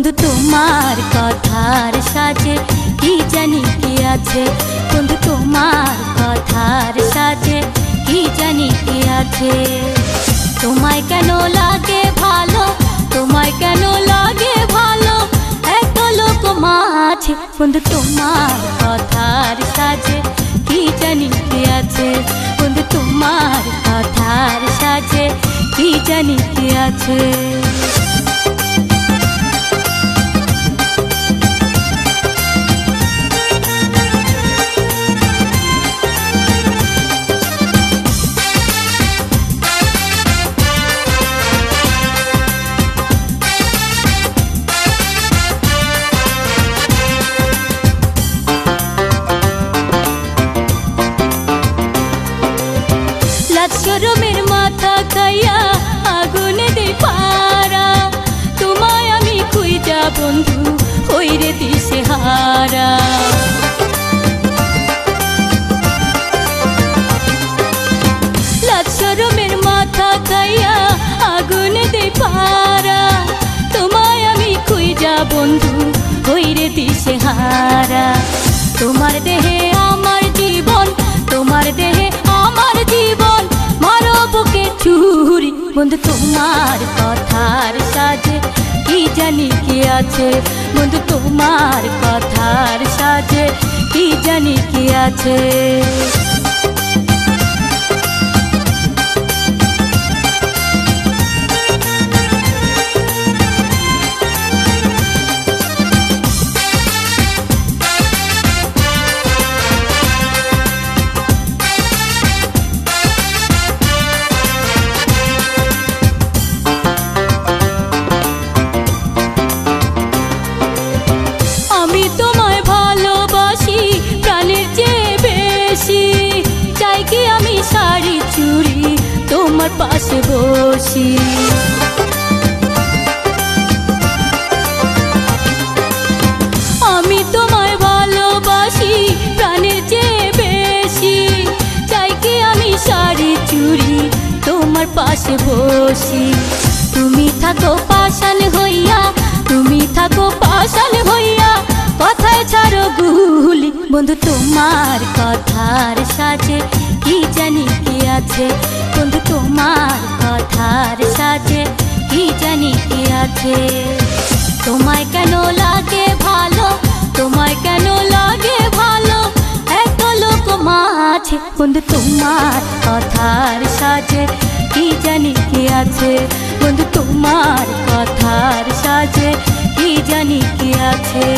বন্ধু তোমার কথার সাজে কি জানি কি আছে, বন্ধু তোমার কথার সাজে কি জানি কি আছে। তোমায় কেন লাগে ভালো, তোমায় কেন লাগে ভালো, এত লোক মাঝে বন্ধু তোমার কথার সাজে কি জানি কি আছে, বন্ধু তোমার কথার সাজে কি জানি কি আছে। শরমের মাথা খাইয়া আগুনে দে পারা, তোমায় আমি খুঁজা বন্ধু হইরে দিশে হারা। শরমের মাথা খাইয়া আগুনে দে পারা, তোমায় আমি খুঁজা বন্ধু হইরে দিশে হারা। তোমার দেহে আমার জীবন, তোমার দেহে আমার জীবন, মারো বুকে ছুরি বন্ধু তোমার কথার সাজে কি জানি কি আছে, বন্ধু তোমার কথার সাজে কি জানি কি আছে। আমি তোমায় ভালোবাসি প্রাণের চেয়ে বেশি, চাই কি আমি শাড়ি চুড়ি তোমার পাশে বসি। আমি তোমায় ভালোবাসি প্রাণের চেয়ে বেশি, চাই কি আমি শাড়ি চুড়ি তোমার পাশে বসি। তুমি থাকো পাষাণ হইয়া, তুমি থাকো পাষাণ হইয়া, কথায় ছাড়ো গুলি বন্ধু তোমার কথার সাজে কি জানি কি আছে, বন্ধু তোমার কথার সাজে কি জানি কি আছে। তোমায় কেন লাগে ভালো, তোমায় কেন লাগে ভালো, এত লোক মাঝে বন্ধু তোমার কথার সাজে কি জানি কি আছে, বন্ধু তোমার কথার সাজে কি জানি কি আছে।